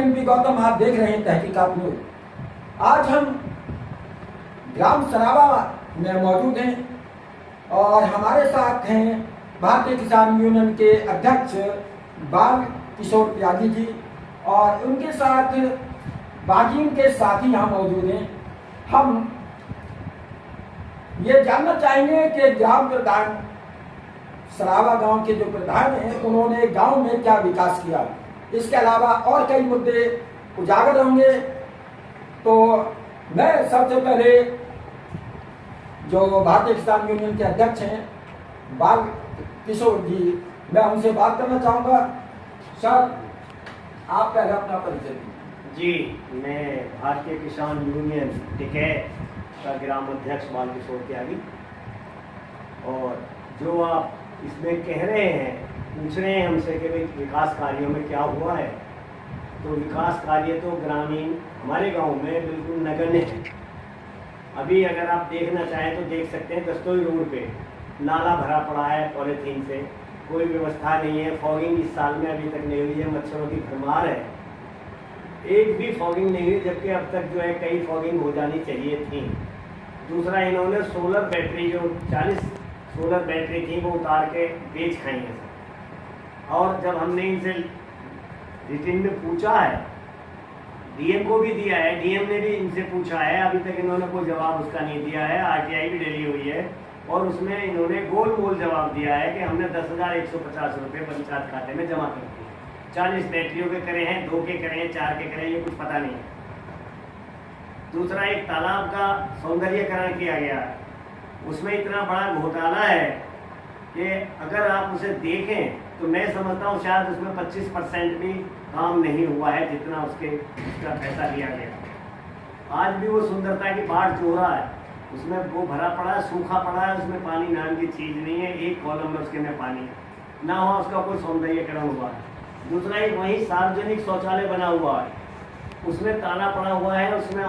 MP Gautam, आप देख रहे हैं तहकीकात न्यूज। आज हम ग्राम सरावा में मौजूद हैं और हमारे साथ हैं भारतीय किसान यूनियन के अध्यक्ष बाल किशोर त्यागी जी और उनके साथ बाकी के साथी यहाँ मौजूद हैं। हम ये जानना चाहेंगे कि ग्राम प्रधान सरावा गांव के जो प्रधान हैं उन्होंने गांव में क्या विकास किया। इसके अलावा और कई मुद्दे उजागर होंगे। तो मैं सबसे पहले जो भारतीय किसान यूनियन के अध्यक्ष हैं बाल किशोर जी, मैं उनसे बात करना चाहूँगा। सर, आप पहले अपना परिचय दीजिए। जी, मैं भारतीय किसान यूनियन टिकैत का ग्राम अध्यक्ष बाल किशोर त्यागी। और जो आप इसमें कह रहे हैं, पूछ रहे हैं हमसे कि भाई विकास कार्यों में क्या हुआ है, तो विकास कार्य तो ग्रामीण हमारे गांव में बिल्कुल नगण्य है। अभी अगर आप देखना चाहें तो देख सकते हैं, दस्तोई रोड पे नाला भरा पड़ा है पॉलीथीन से, कोई व्यवस्था नहीं है। फॉगिंग इस साल में अभी तक नहीं हुई है, मच्छरों की भरमार है, एक भी फॉगिंग नहीं हुई, जबकि अब तक जो है कई फॉगिंग हो जानी चाहिए थी। दूसरा, इन्होंने सोलर बैटरी जो 40 सोलर बैटरी थी वो उतार के बेच खाई है। और जब हमने इनसे रिटर्न में पूछा है, डीएम को भी दिया है, डीएम ने भी इनसे पूछा है, अभी तक इन्होंने कोई जवाब उसका नहीं दिया है। आरटीआई भी डली हुई है और उसमें इन्होंने गोल मोल जवाब दिया है कि हमने 10,150 रुपये पंचायत खाते में जमा कर दिए। 40 बैटरियों के करे हैं, 2 के करे हैं, 4 के करे हैं, ये कुछ पता नहीं है। दूसरा, एक तालाब का सौंदर्यीकरण किया गया है, उसमें इतना बड़ा घोटाला है कि अगर आप उसे देखें तो मैं समझता हूँ शायद उसमें 25% भी काम नहीं हुआ है जितना उसका पैसा दिया गया। आज भी वो सुंदरता की बाट जो रहा है उसमें वो भरा पड़ा है, सूखा पड़ा है, उसमें पानी नाम की चीज़ नहीं है। एक कॉलम में उसके में पानी ना हुआ, उसका कोई सौंदर्यीकरण हुआ है। दूसरा, एक वहीं सार्वजनिक शौचालय बना हुआ है, उसमें ताला पड़ा हुआ है, उसमें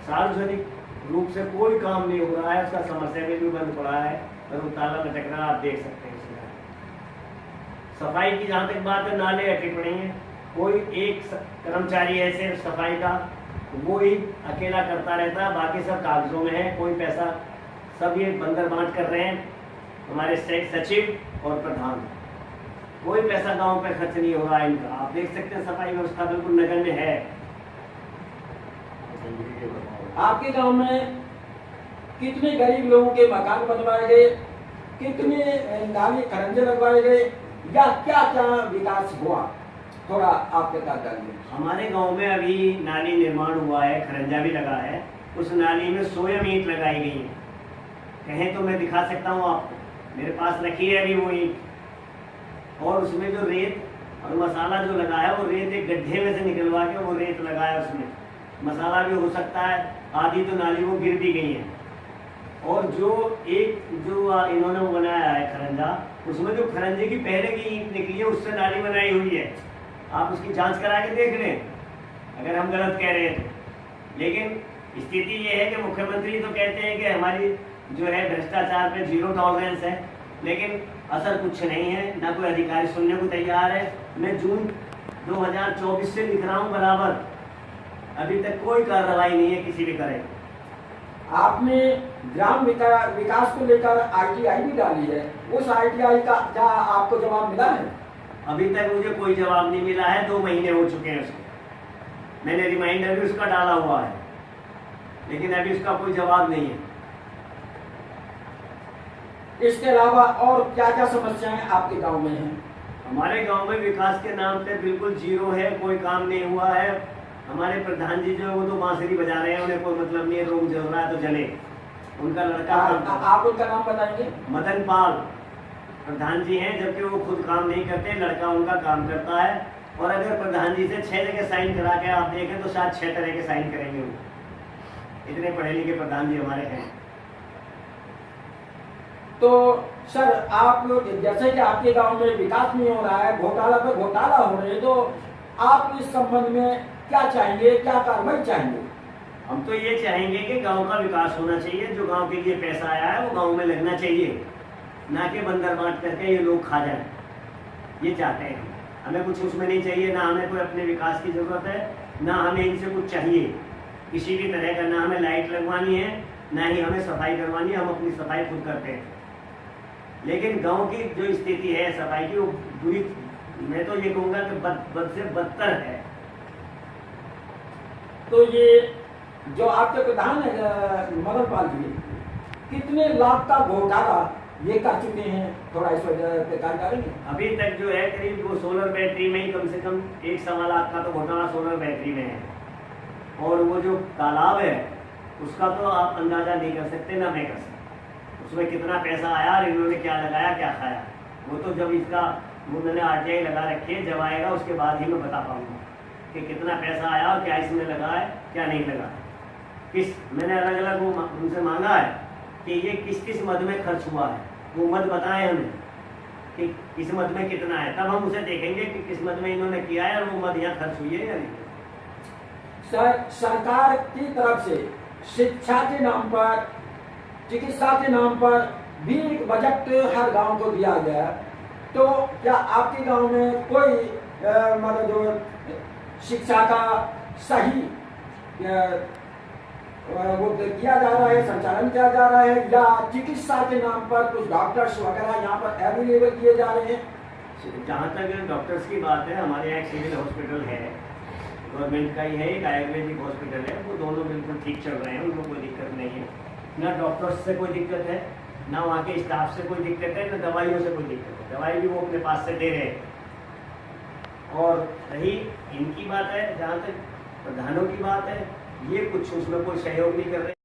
सार्वजनिक रूप से कोई काम नहीं हो रहा है, उसका समस्या भी बंद पड़ा है और वो ताला लटक रहा, आप देख सकते हैं। सफाई की जहाँ तक बात है, नाले अटे पड़े हैं, कोई एक कर्मचारी है सिर्फ सफाई का, वो ही अकेला करता रहता है, बाकी सब कागजों में है, कोई पैसा, सब ये बंदर बांट कर रहे हैं हमारे सचिव और प्रधान। कोई पैसा गांव पे खर्च नहीं हो रहा है इनका। आप देख सकते हैं सफाई व्यवस्था बिल्कुल नगण्य है। आपके गांव में कितने गरीब लोगों के मकान बनवाए गए, कितने नाली खरंजे लगवाए गए, या क्या क्या विकास हुआ, थोड़ा आप बता दीजिए। हमारे गांव में अभी नाली निर्माण हुआ है, खरंजा भी लगा है, उस नाली में सोयम ईंट लगाई गई है। कहें तो मैं दिखा सकता हूँ आपको, मेरे पास रखी है अभी वो ईंट। और उसमें जो रेत और मसाला जो लगा है, वो रेत एक गड्ढे में से निकलवा के वो रेत लगाया, उसमें मसाला भी हो सकता है, आधी तो नाली वो गिर भी गई है। और जो इन्होंने वो बनाया है खरंजा, उसमें जो खरंजे की पहले की ईंट निकली है उससे नाली बनाई हुई है। आप उसकी जांच करा के देख लें अगर हम गलत कह रहे हैं तो। लेकिन स्थिति ये है कि मुख्यमंत्री तो कहते हैं कि हमारी जो है भ्रष्टाचार पे 0 टॉलरेंस है, लेकिन असर कुछ नहीं है, ना कोई अधिकारी सुनने को तैयार है। मैं जून 2024 से लिख रहा हूँ बराबर, अभी तक कोई कार्रवाई नहीं है किसी भी तरह। आपने ग्राम विकास को लेकर आरटीआई भी डाली है, उस आरटीआई का क्या आपको जवाब मिला है? अभी तक मुझे कोई जवाब नहीं मिला है, 2 महीने हो चुके हैं उसको। मैंने रिमाइंडर भी उसका डाला हुआ है, लेकिन अभी उसका कोई जवाब नहीं है। इसके अलावा और क्या क्या समस्याएं आपके गांव में हैं? हमारे गांव में विकास के नाम पे बिल्कुल 0 है, कोई काम नहीं हुआ है। हमारे प्रधान जी जो है वो तो बांसुरी बजा रहे हैं, उन्हें कोई मतलब नहीं है, रोग जल रहा है तो जले। उनका लड़का आप उनका नाम बताएंगे? मदन पाल प्रधान जी हैं, जबकि वो खुद काम नहीं करते, लड़का उनका काम करता है। और अगर प्रधान जी से 6 जगह साइन करा के आप देखें तो शायद 6 तरह के साइन करेंगे वो, इतने पढ़े लिखे प्रधान जी हमारे हैं। तो सर, आप जैसे कि आपके गांव में विकास नहीं हो रहा है, घोटाला पे घोटाला हो रहे हैं, तो आप इस संबंध में क्या चाहेंगे, क्या कार्रवाई चाहेंगे? हम तो ये चाहेंगे कि गांव का विकास होना चाहिए, जो गांव के लिए पैसा आया है वो गांव में लगना चाहिए, ना कि बंदर बांट करके ये लोग खा जाए, ये चाहते हैं। हमें कुछ उसमें नहीं चाहिए, ना हमें कोई अपने विकास की ज़रूरत है, ना हमें इनसे कुछ चाहिए किसी भी तरह का, ना हमें लाइट लगवानी है, ना ही हमें सफाई करवानी है, हम अपनी सफाई खुद करते हैं। लेकिन गांव की जो स्थिति है सफाई की, वो बुरी, मैं तो ये कहूँगा कि बद से बदतर है। तो ये जो आपके प्रधान है मदन पाल जी, कितने लाख का घोटाला ये कर चुके हैं, थोड़ा इस वजह पे कार्य करेंगे? अभी तक जो है करीब वो सोलर बैटरी में ही कम से कम 1-1.25 लाख का तो घोटाला सोलर बैटरी में है। और वो जो तालाब है उसका तो आप अंदाजा नहीं कर सकते, ना मैं कर सकता उसमें कितना पैसा आया और इन्होंने क्या लगाया क्या खाया। वो तो जब इसका वो मैंने RTI लगा रखी है, जब आएगा उसके बाद ही मैं बता पाऊंगा कि कितना पैसा आया और क्या इसमें लगा है क्या नहीं लगा। मैंने अलग अलग वो उनसे मांगा है कि ये किस किस मद में खर्च हुआ है, वो मद बताएं हमें कि किस मद में कितना है, तब हम उसे देखेंगे कि किस मद में इन्होंने किया है और वो मद यहाँ खर्च हुई है या नहीं। सरकार की तरफ से शिक्षा के नाम पर, चिकित्सा के नाम पर भी एक बजट हर गांव को दिया गया, तो क्या आपके गांव में कोई मतलब जो शिक्षा का सही वो किया जा रहा है, संचालन किया जा रहा है, या चिकित्सा के नाम पर कुछ डॉक्टर्स वगैरह यहाँ पर अवेलेबल किए जा रहे हैं? जहाँ तक डॉक्टर्स की बात है, हमारे यहाँ एक सिविल हॉस्पिटल है, गवर्नमेंट का ही है, एक आयुर्वेदिक हॉस्पिटल है, वो दोनों बिल्कुल ठीक चल रहे हैं, उनको कोई दिक्कत नहीं है। ना डॉक्टर्स से कोई दिक्कत है, ना वहाँ के स्टाफ से कोई दिक्कत है, ना दवाइयों से कोई दिक्कत है, दवाई भी वो अपने पास से दे रहे हैं। और रही इनकी बात है, जहाँ तक प्रधानों की बात है, ये कुछ उसमें कोई सहयोग नहीं कर रहे।